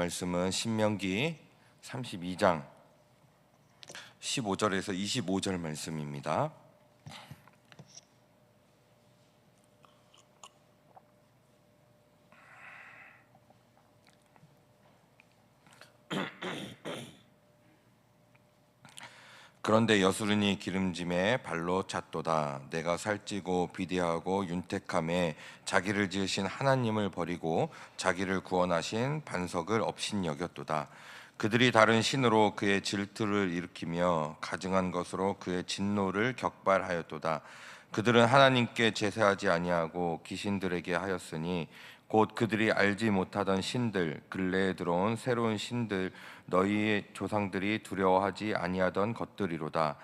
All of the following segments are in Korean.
말씀은 신명기 32장 15절에서 25절 말씀입니다. 그런데 여수르니 기름짐에 발로 찼도다. 내가 살찌고 비대하고 윤택함에 자기를 지으신 하나님을 버리고 자기를 구원하신 반석을 업신여겼도다. 그들이 다른 신으로 그의 질투를 일으키며 가증한 것으로 그의 진노를 격발하였도다. 그들은 하나님께 제사하지 아니하고 귀신들에게 하였으니 곧 그들이 알지 못하던 신들, 근래에 들어온 새로운 신들, 너희의 조상들이 두려워하지 아니하던 것들이로다.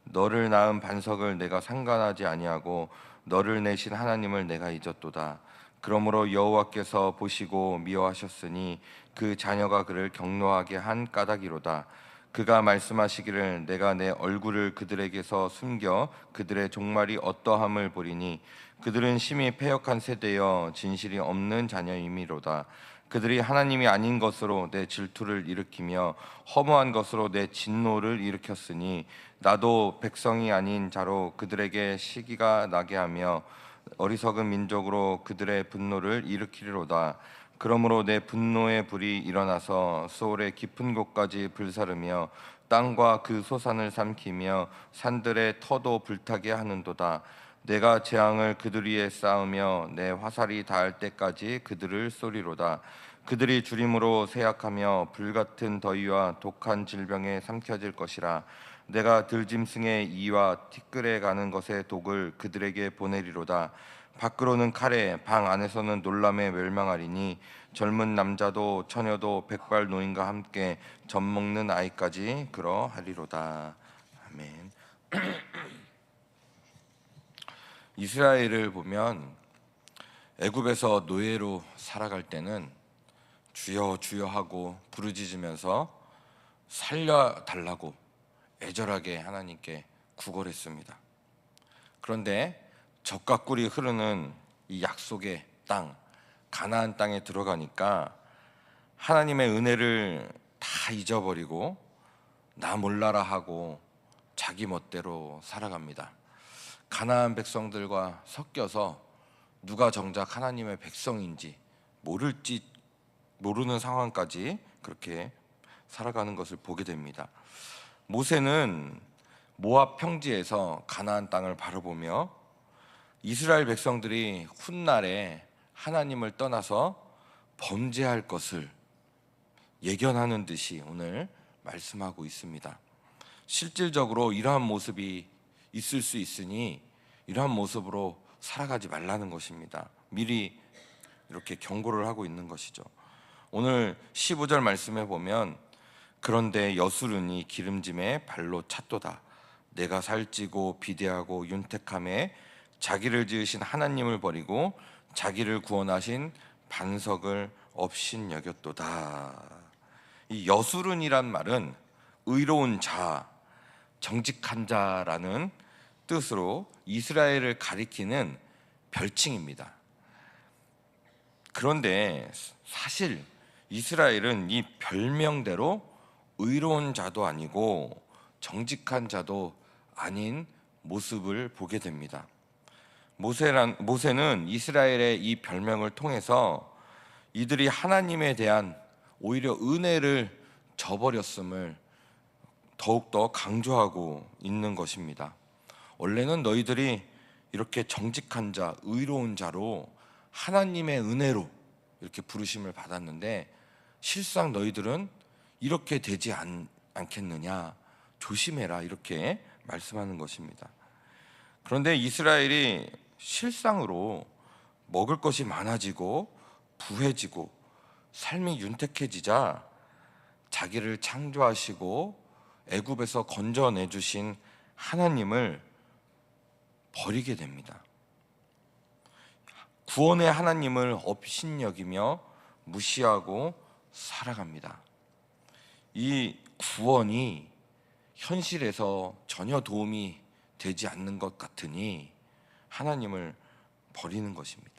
너를 낳은 반석을 내가 상관하지 아니하고 너를 내신 하나님을 내가 잊었도다. 그러므로 여호와께서 보시고 미워하셨으니 그 자녀가 그를 경노하게 한 까닭이로다. 그가 말씀하시기를 내가 내 얼굴을 그들에게서 숨겨 그들의 종말이 어떠함을 보리니 그들은 심히 패역한 세대여 진실이 없는 자녀임이로다. 그들이 하나님이 아닌 것으로 내 질투를 일으키며 허무한 것으로 내 진노를 일으켰으니 나도 백성이 아닌 자로 그들에게 시기가 나게 하며 어리석은 민족으로 그들의 분노를 일으키리로다. 그러므로 내 분노의 불이 일어나서 소올의 깊은 곳까지 불사르며 땅과 그 소산을 삼키며 산들의 터도 불타게 하는도다. 내가 재앙을 그들 위에 쌓으며 내 화살이 닿을 때까지 그들을 쏘리로다. 그들이 주림으로 세약하며 불같은 더위와 독한 질병에 삼켜질 것이라. 내가 들짐승의 이와 티끌에 가는 것의 독을 그들에게 보내리로다. 밖으로는 칼에 방 안에서는 놀람에 멸망하리니 젊은 남자도 처녀도 백발 노인과 함께 젖 먹는 아이까지 그러하리로다. 아멘. 이스라엘을 보면 애굽에서 노예로 살아갈 때는 주여 주여 하고 부르짖으면서 살려달라고 애절하게 하나님께 구걸했습니다. 그런데 젖과 꿀이 흐르는 이 약속의 땅, 가나안 땅에 들어가니까 하나님의 은혜를 다 잊어버리고 나 몰라라 하고 자기 멋대로 살아갑니다. 가나안 백성들과 섞여서 누가 정작 하나님의 백성인지 모르는 상황까지 그렇게 살아가는 것을 보게 됩니다. 모세는 모압 평지에서 가나안 땅을 바라보며 이스라엘 백성들이 훗날에 하나님을 떠나서 범죄할 것을 예견하는 듯이 오늘 말씀하고 있습니다. 실질적으로 이러한 모습이 있을 수 있으니 이러한 모습으로 살아가지 말라는 것입니다. 미리 이렇게 경고를 하고 있는 것이죠. 오늘 15절 말씀에 보면 그런데 여수르니 기름짐에 발로 찼도다. 내가 살찌고 비대하고 윤택함에 자기를 지으신 하나님을 버리고 자기를 구원하신 반석을 업신여겼도다. 이 여수른이란 말은 의로운 자, 정직한 자라는 뜻으로 이스라엘을 가리키는 별칭입니다. 그런데 사실 이스라엘은 이 별명대로 의로운 자도 아니고 정직한 자도 아닌 모습을 보게 됩니다. 모세는 이스라엘의 이 별명을 통해서 이들이 하나님에 대한 오히려 은혜를 저버렸음을 더욱더 강조하고 있는 것입니다. 원래는 너희들이 이렇게 정직한 자, 의로운 자로 하나님의 은혜로 이렇게 부르심을 받았는데 실상 너희들은 이렇게 되지 않겠느냐, 조심해라, 이렇게 말씀하는 것입니다. 그런데 이스라엘이 실상으로 먹을 것이 많아지고 부해지고 삶이 윤택해지자 자기를 창조하시고 애굽에서 건져내 주신 하나님을 버리게 됩니다. 구원의 하나님을 업신여기며 무시하고 살아갑니다. 이 구원이 현실에서 전혀 도움이 되지 않는 것 같으니 하나님을 버리는 것입니다.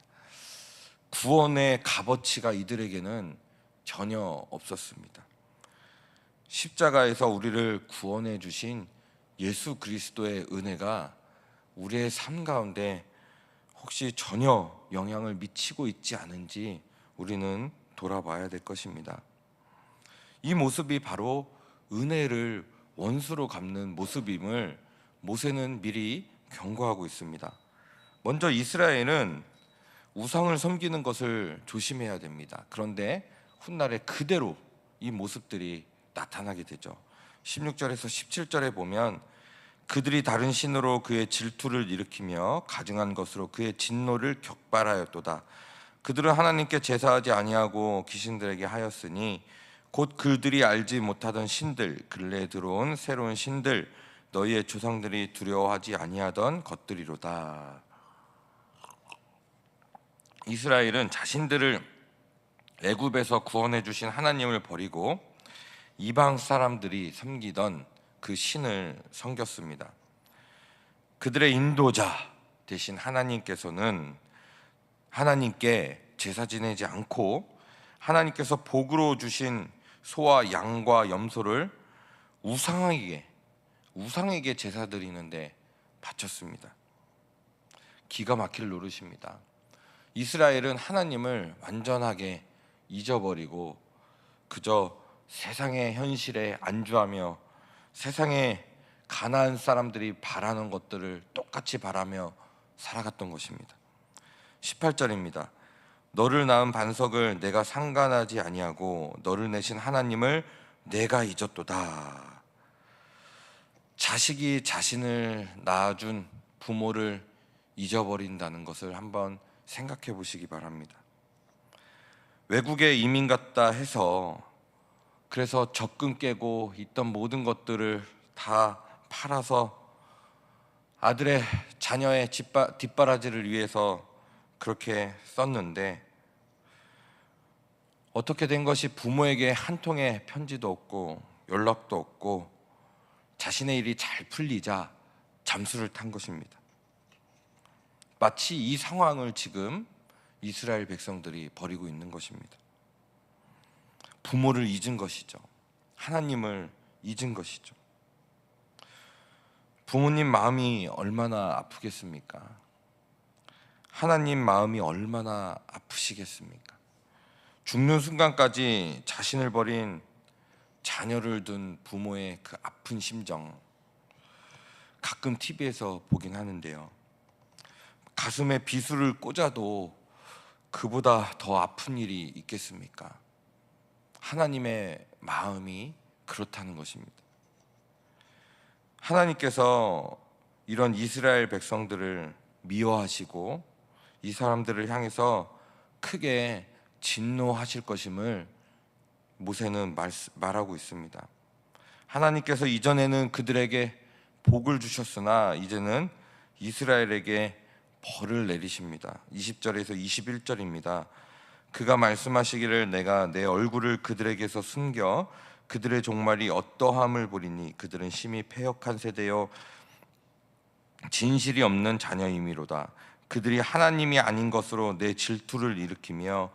구원의 값어치가 이들에게는 전혀 없었습니다. 십자가에서 우리를 구원해 주신 예수 그리스도의 은혜가 우리의 삶 가운데 혹시 전혀 영향을 미치고 있지 않은지 우리는 돌아봐야 될 것입니다. 이 모습이 바로 은혜를 원수로 갚는 모습임을 모세는 미리 경고하고 있습니다. 먼저 이스라엘은 우상을 섬기는 것을 조심해야 됩니다. 그런데 훗날에 그대로 이 모습들이 나타나게 되죠. 16절에서 17절에 보면 그들이 다른 신으로 그의 질투를 일으키며 가증한 것으로 그의 진노를 격발하였도다. 그들은 하나님께 제사하지 아니하고 귀신들에게 하였으니 곧 그들이 알지 못하던 신들, 근래에 들어온 새로운 신들, 너희의 조상들이 두려워하지 아니하던 것들이로다. 이스라엘은 자신들을 애굽에서 구원해 주신 하나님을 버리고 이방 사람들이 섬기던 그 신을 섬겼습니다. 그들의 인도자 대신 하나님께서는 하나님께 제사 지내지 않고 하나님께서 복으로 주신 소와 양과 염소를 우상에게 제사 드리는데 바쳤습니다. 기가 막힐 노릇입니다. 이스라엘은 하나님을 완전하게 잊어버리고 그저 세상의 현실에 안주하며 세상의 가나안 사람들이 바라는 것들을 똑같이 바라며 살아갔던 것입니다. 18절입니다. 너를 낳은 반석을 내가 상관하지 아니하고 너를 내신 하나님을 내가 잊었도다. 자식이 자신을 낳아준 부모를 잊어버린다는 것을 한번 생각해 보시기 바랍니다. 외국에 이민 갔다 해서 그래서 적금 깨고 있던 모든 것들을 다 팔아서 아들의 자녀의 뒷바라지를 위해서 그렇게 썼는데 어떻게 된 것이 부모에게 한 통의 편지도 없고 연락도 없고 자신의 일이 잘 풀리자 잠수를 탄 것입니다. 마치 이 상황을 지금 이스라엘 백성들이 벌이고 있는 것입니다. 부모를 잊은 것이죠. 하나님을 잊은 것이죠. 부모님 마음이 얼마나 아프겠습니까? 하나님 마음이 얼마나 아프시겠습니까? 죽는 순간까지 자신을 버린 자녀를 둔 부모의 그 아픈 심정 가끔 TV에서 보긴 하는데요. 가슴에 비수를 꽂아도 그보다 더 아픈 일이 있겠습니까? 하나님의 마음이 그렇다는 것입니다. 하나님께서 이런 이스라엘 백성들을 미워하시고 이 사람들을 향해서 크게 진노하실 것임을 모세는 말하고 있습니다. 하나님께서 이전에는 그들에게 복을 주셨으나 이제는 이스라엘에게 벌을 내리십니다. 20절에서 21절입니다. 그가 말씀하시기를 내가 내 얼굴을 그들에게서 숨겨 그들의 종말이 어떠함을 보리니 그들은 심히 패역한 세대여 진실이 없는 자녀임이로다. 그들이 하나님이 아닌 것으로 내 질투를 일으키며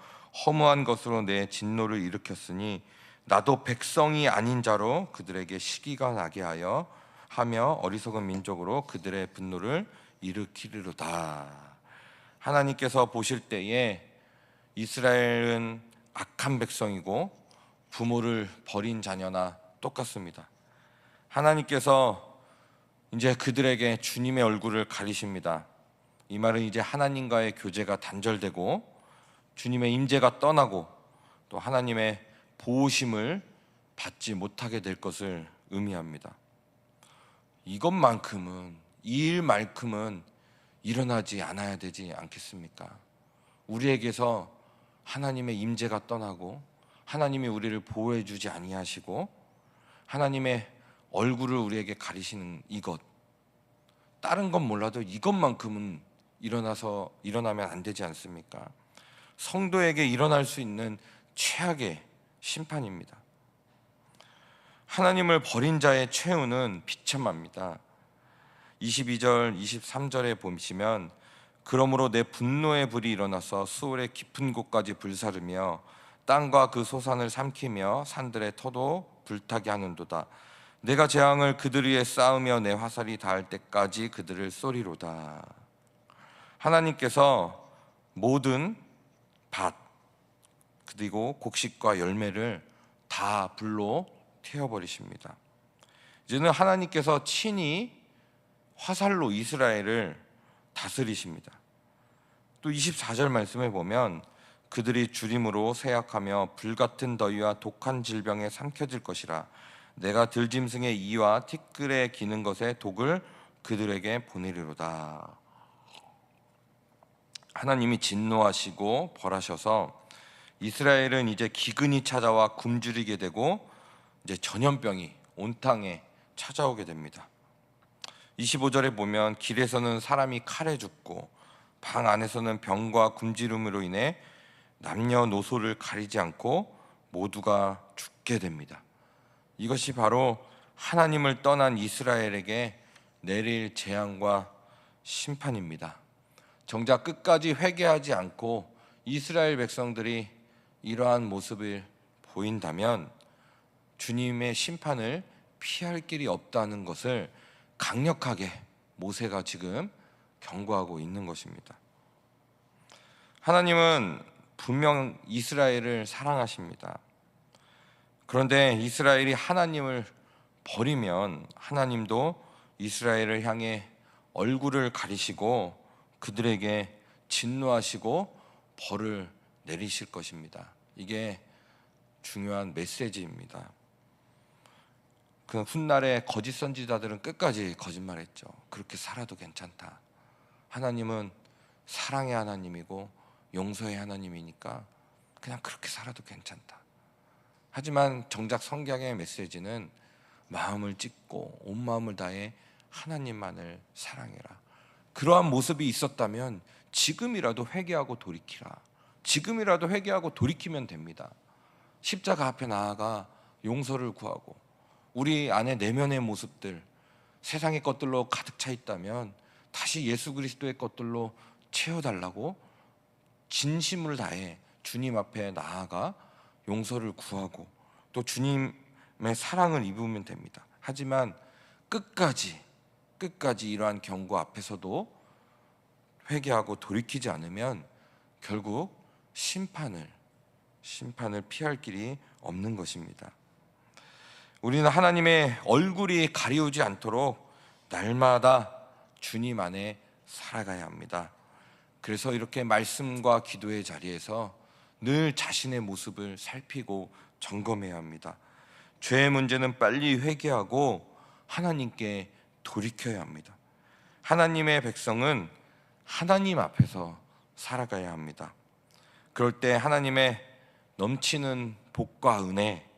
허무한 것으로 내 진노를 일으켰으니 나도 백성이 아닌 자로 그들에게 시기가 나게 하며 어리석은 민족으로 그들의 분노를 일으키리로다. 하나님께서 보실 때에 이스라엘은 악한 백성이고 부모를 버린 자녀나 똑같습니다. 하나님께서 이제 그들에게 주님의 얼굴을 가리십니다. 이 말은 이제 하나님과의 교제가 단절되고 주님의 임재가 떠나고 또 하나님의 보호심을 받지 못하게 될 것을 의미합니다. 이것만큼은, 이 일만큼은 일어나지 않아야 되지 않겠습니까? 우리에게서 하나님의 임재가 떠나고 하나님이 우리를 보호해 주지 아니하시고 하나님의 얼굴을 우리에게 가리시는 이것, 다른 건 몰라도 이것만큼은 일어나면 안 되지 않습니까? 성도에게 일어날 수 있는 최악의 심판입니다. 하나님을 버린 자의 최후는 비참합니다. 22절, 23절에 보시면 그러므로 내 분노의 불이 일어나서 수월의 깊은 곳까지 불사르며 땅과 그 소산을 삼키며 산들의 터도 불타게 하는도다. 내가 재앙을 그들 위에 쌓으며 내 화살이 닿을 때까지 그들을 쏘리로다. 하나님께서 모든 밭 그리고 곡식과 열매를 다 불로 태워버리십니다. 이제는 하나님께서 친히 화살로 이스라엘을 다스리십니다. 또 24절 말씀에 보면 그들이 주림으로 세약하며 불같은 더위와 독한 질병에 삼켜질 것이라. 내가 들짐승의 이와 티끌에 기는 것의 독을 그들에게 보내리로다. 하나님이 진노하시고 벌하셔서 이스라엘은 이제 기근이 찾아와 굶주리게 되고 이제 전염병이 온 땅에 찾아오게 됩니다. 25절에 보면 길에서는 사람이 칼에 죽고 방 안에서는 병과 굶주림으로 인해 남녀노소를 가리지 않고 모두가 죽게 됩니다. 이것이 바로 하나님을 떠난 이스라엘에게 내릴 재앙과 심판입니다. 정작 끝까지 회개하지 않고 이스라엘 백성들이 이러한 모습을 보인다면 주님의 심판을 피할 길이 없다는 것을 강력하게 모세가 지금 경고하고 있는 것입니다. 하나님은 분명 이스라엘을 사랑하십니다. 그런데 이스라엘이 하나님을 버리면 하나님도 이스라엘을 향해 얼굴을 가리시고 그들에게 진노하시고 벌을 내리실 것입니다. 이게 중요한 메시지입니다. 그 훗날에 거짓 선지자들은 끝까지 거짓말했죠. 그렇게 살아도 괜찮다. 하나님은 사랑의 하나님이고 용서의 하나님이니까 그냥 그렇게 살아도 괜찮다. 하지만 정작 성경의 메시지는 마음을 찢고 온 마음을 다해 하나님만을 사랑해라. 그러한 모습이 있었다면 지금이라도 회개하고 돌이키라. 지금이라도 회개하고 돌이키면 됩니다. 십자가 앞에 나아가 용서를 구하고 우리 안에 내면의 모습들, 세상의 것들로 가득 차 있다면 다시 예수 그리스도의 것들로 채워달라고 진심을 다해 주님 앞에 나아가 용서를 구하고 또 주님의 사랑을 입으면 됩니다. 하지만 끝까지 이러한 경고 앞에서도 회개하고 돌이키지 않으면 결국 심판을 피할 길이 없는 것입니다. 우리는 하나님의 얼굴이 가리우지 않도록 날마다 주님 안에 살아가야 합니다. 그래서 이렇게 말씀과 기도의 자리에서 늘 자신의 모습을 살피고 점검해야 합니다. 죄의 문제는 빨리 회개하고 하나님께 돌이켜야 합니다. 하나님의 백성은 하나님 앞에서 살아가야 합니다. 그럴 때 하나님의 넘치는 복과 은혜,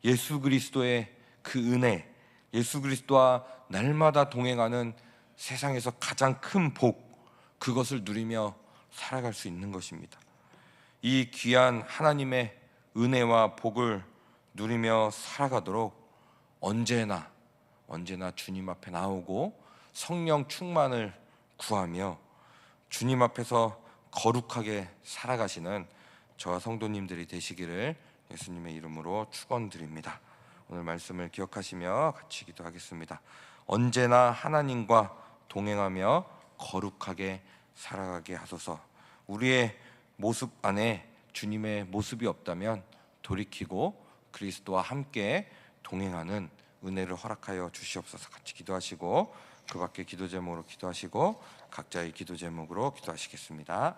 예수 그리스도의 그 은혜, 예수 그리스도와 날마다 동행하는 세상에서 가장 큰 복, 그것을 누리며 살아갈 수 있는 것입니다. 이 귀한 하나님의 은혜와 복을 누리며 살아가도록 언제나 주님 앞에 나오고 성령 충만을 구하며 주님 앞에서 거룩하게 살아가시는 저와 성도님들이 되시기를 예수님의 이름으로 축원드립니다. 오늘 말씀을 기억하시며 같이 기도하겠습니다. 언제나 하나님과 동행하며 거룩하게 살아가게 하소서. 우리의 모습 안에 주님의 모습이 없다면 돌이키고 그리스도와 함께 동행하는 은혜를 허락하여 주시옵소서. 같이 기도하시고 그 밖에 기도 제목으로 기도하시고 각자의 기도 제목으로 기도하시겠습니다.